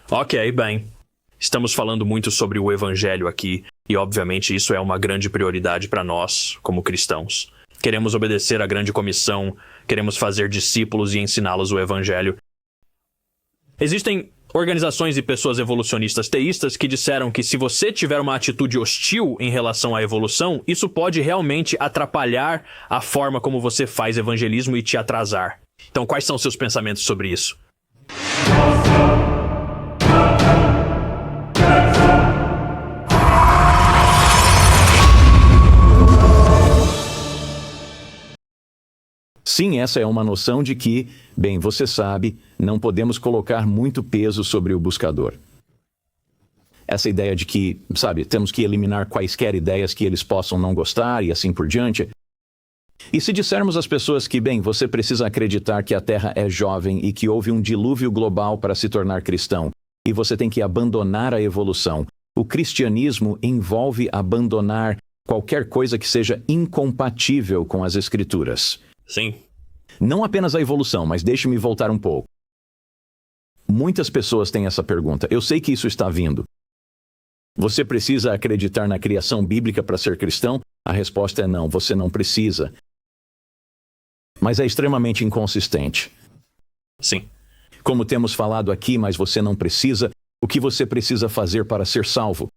Ok, bem. Estamos falando muito sobre o evangelho aqui, e obviamente isso é uma grande prioridade para nós, como cristãos. Queremos obedecer à grande comissão, queremos fazer discípulos e ensiná-los o evangelho. Existem organizações e pessoas evolucionistas teístas que disseram que se você tiver uma atitude hostil em relação à evolução, isso pode realmente atrapalhar a forma como você faz evangelismo e te atrasar. Então, quais são seus pensamentos sobre isso? Sim, essa é uma noção de que, bem, você sabe, não podemos colocar muito peso sobre o buscador. Essa ideia de que, sabe, temos que eliminar quaisquer ideias que eles possam não gostar e assim por diante. E se dissermos às pessoas que, bem, você precisa acreditar que a Terra é jovem e que houve um dilúvio global para se tornar cristão, e você tem que abandonar a evolução, o cristianismo envolve abandonar qualquer coisa que seja incompatível com as Escrituras. Sim. Não apenas a evolução, mas deixe-me voltar um pouco. Muitas pessoas têm essa pergunta. Eu sei que isso está vindo. Você precisa acreditar na criação bíblica para ser cristão? A resposta é não, você não precisa. Mas é extremamente inconsistente. Sim. Como temos falado aqui, mas você não precisa, o que você precisa fazer para ser salvo?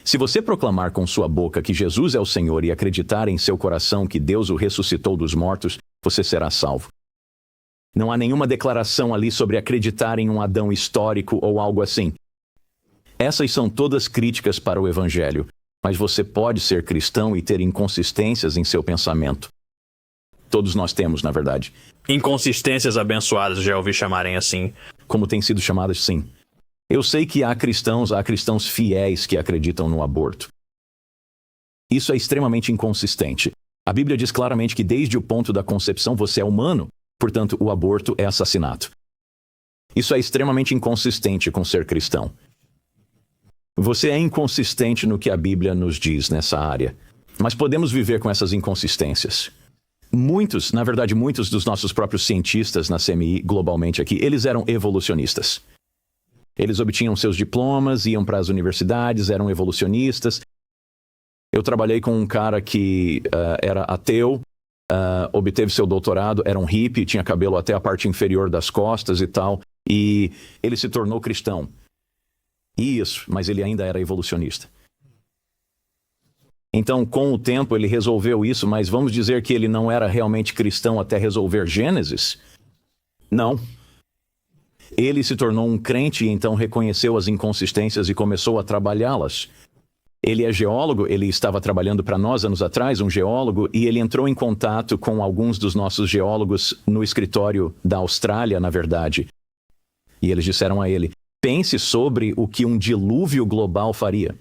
Se você proclamar com sua boca que Jesus é o Senhor e acreditar em seu coração que Deus o ressuscitou dos mortos, você será salvo. Não há nenhuma declaração ali sobre acreditar em um Adão histórico ou algo assim. Essas são todas críticas para o Evangelho, mas você pode ser cristão e ter inconsistências em seu pensamento. Todos nós temos, na verdade. Inconsistências abençoadas, já ouvi chamarem assim. Como têm sido chamadas, sim. Eu sei que há cristãos fiéis que acreditam no aborto. Isso é extremamente inconsistente. A Bíblia diz claramente que desde o ponto da concepção você é humano, portanto o aborto é assassinato. Isso é extremamente inconsistente com ser cristão. Você é inconsistente no que a Bíblia nos diz nessa área, mas podemos viver com essas inconsistências. Muitos dos nossos próprios cientistas na CMI, globalmente aqui, eles eram evolucionistas. Eles obtinham seus diplomas, iam para as universidades, eram evolucionistas. Eu trabalhei com um cara que era ateu, obteve seu doutorado, era um hippie, tinha cabelo até a parte inferior das costas e tal, e ele se tornou cristão. Isso, mas ele ainda era evolucionista. Então, com o tempo, ele resolveu isso, mas vamos dizer que ele não era realmente cristão até resolver Gênesis? Não. Ele se tornou um crente e então reconheceu as inconsistências e começou a trabalhá-las. Ele é geólogo, ele estava trabalhando para nós anos atrás, um geólogo, e ele entrou em contato com alguns dos nossos geólogos no escritório da Austrália, na verdade. E eles disseram a ele, pense sobre o que um dilúvio global faria.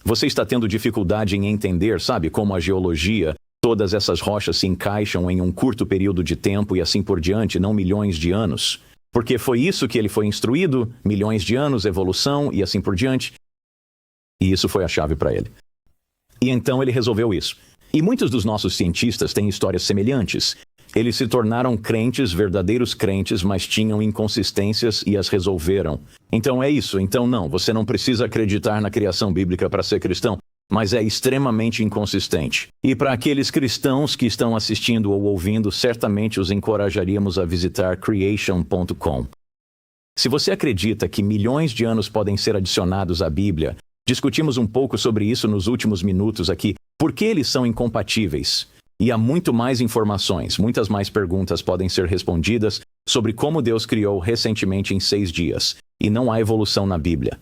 Você está tendo dificuldade em entender, sabe, como a geologia, todas essas rochas se encaixam em um curto período de tempo e assim por diante, não milhões de anos. Porque foi isso que ele foi instruído, milhões de anos, evolução e assim por diante. E isso foi a chave para ele. E então ele resolveu isso. E muitos dos nossos cientistas têm histórias semelhantes. Eles se tornaram crentes, verdadeiros crentes, mas tinham inconsistências e as resolveram. Então é isso. Então não, você não precisa acreditar na criação bíblica para ser cristão, mas é extremamente inconsistente. E para aqueles cristãos que estão assistindo ou ouvindo, certamente os encorajaríamos a visitar creation.com. Se você acredita que milhões de anos podem ser adicionados à Bíblia, discutimos um pouco sobre isso nos últimos minutos aqui, por que eles são incompatíveis? E há muito mais informações, muitas mais perguntas podem ser respondidas sobre como Deus criou recentemente em 6 dias. E não há evolução na Bíblia.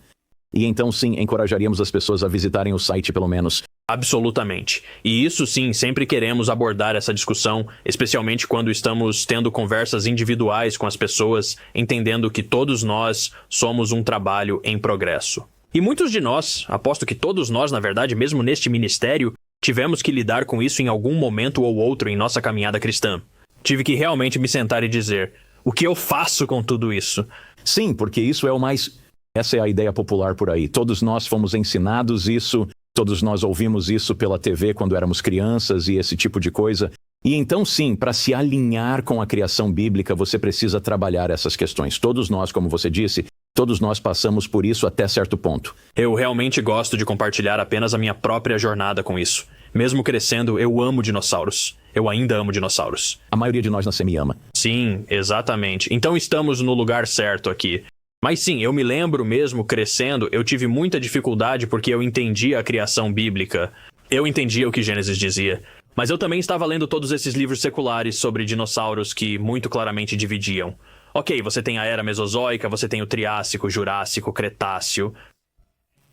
E então sim, encorajaríamos as pessoas a visitarem o site pelo menos. Absolutamente. E isso sim, sempre queremos abordar essa discussão, especialmente quando estamos tendo conversas individuais com as pessoas, entendendo que todos nós somos um trabalho em progresso. E muitos de nós, aposto que todos nós, na verdade, mesmo neste ministério, tivemos que lidar com isso em algum momento ou outro em nossa caminhada cristã. Tive que realmente me sentar e dizer, o que eu faço com tudo isso? Sim, porque isso é o mais... Essa é a ideia popular por aí. Todos nós fomos ensinados isso, todos nós ouvimos isso pela TV quando éramos crianças e esse tipo de coisa. E então, sim, para se alinhar com a criação bíblica, você precisa trabalhar essas questões. Todos nós, como você disse, todos nós passamos por isso até certo ponto. Eu realmente gosto de compartilhar apenas a minha própria jornada com isso. Mesmo crescendo, eu amo dinossauros. Eu ainda amo dinossauros. A maioria de nós na semi-ama. Sim, exatamente. Então estamos no lugar certo aqui. Mas sim, eu me lembro mesmo crescendo, eu tive muita dificuldade porque eu entendia a criação bíblica. Eu entendia o que Gênesis dizia. Mas eu também estava lendo todos esses livros seculares sobre dinossauros que muito claramente dividiam. Ok, você tem a Era Mesozoica, você tem o Triássico, Jurássico, Cretáceo.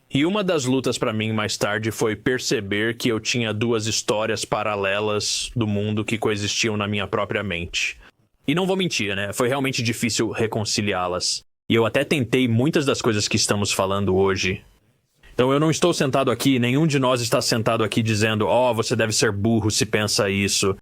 E uma das lutas para mim mais tarde foi perceber que eu tinha duas histórias paralelas do mundo que coexistiam na minha própria mente. E não vou mentir, né? Foi realmente difícil reconciliá-las. E eu até tentei muitas das coisas que estamos falando hoje. Então eu não estou sentado aqui, nenhum de nós está sentado aqui dizendo você deve ser burro se pensa isso.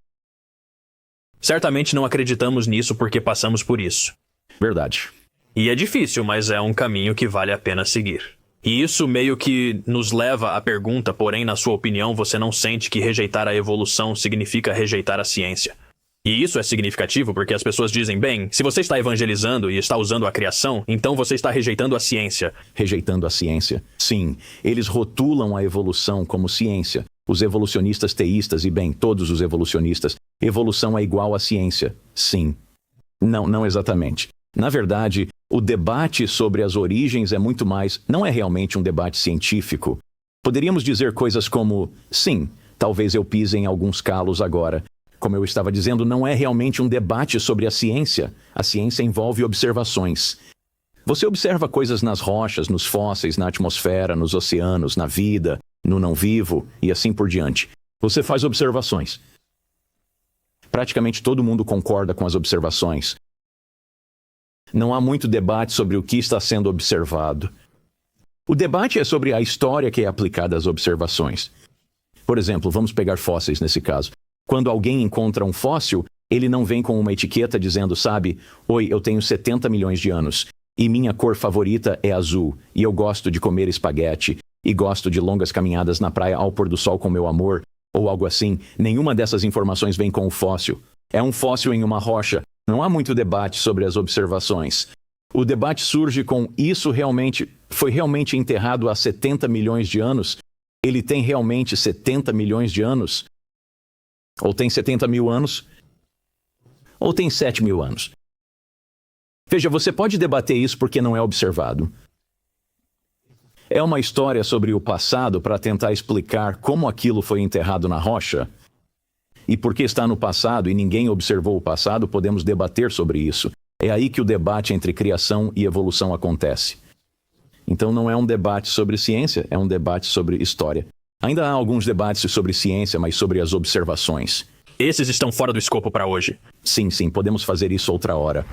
Certamente não acreditamos nisso porque passamos por isso. Verdade. E é difícil, mas é um caminho que vale a pena seguir. E isso meio que nos leva à pergunta, porém, na sua opinião, você não sente que rejeitar a evolução significa rejeitar a ciência? E isso é significativo porque as pessoas dizem, bem, se você está evangelizando e está usando a criação, então você está rejeitando a ciência. Rejeitando a ciência? Sim, eles rotulam a evolução como ciência. Os evolucionistas teístas e, bem, todos os evolucionistas, evolução é igual à ciência. Sim. Não exatamente. Na verdade, o debate sobre as origens é muito mais, não é realmente um debate científico. Poderíamos dizer coisas como, sim, talvez eu pise em alguns calos agora. Como eu estava dizendo, não é realmente um debate sobre a ciência. A ciência envolve observações. Você observa coisas nas rochas, nos fósseis, na atmosfera, nos oceanos, na vida, no não vivo e assim por diante. Você faz observações. Praticamente todo mundo concorda com as observações. Não há muito debate sobre o que está sendo observado. O debate é sobre a história que é aplicada às observações. Por exemplo, vamos pegar fósseis nesse caso. Quando alguém encontra um fóssil, ele não vem com uma etiqueta dizendo, sabe, oi, eu tenho 70 milhões de anos, e minha cor favorita é azul, e eu gosto de comer espaguete, e gosto de longas caminhadas na praia ao pôr do sol com meu amor, ou algo assim. Nenhuma dessas informações vem com o fóssil. É um fóssil em uma rocha. Não há muito debate sobre as observações. O debate surge com isso foi realmente enterrado há 70 milhões de anos? Ele tem realmente 70 milhões de anos? Ou tem 70 mil anos? Ou tem 7 mil anos? Veja, você pode debater isso porque não é observado. É uma história sobre o passado para tentar explicar como aquilo foi enterrado na rocha. E porque está no passado e ninguém observou o passado, podemos debater sobre isso. É aí que o debate entre criação e evolução acontece. Então não é um debate sobre ciência, é um debate sobre história. Ainda há alguns debates sobre ciência, mas sobre as observações. Esses estão fora do escopo para hoje. Sim, podemos fazer isso outra hora.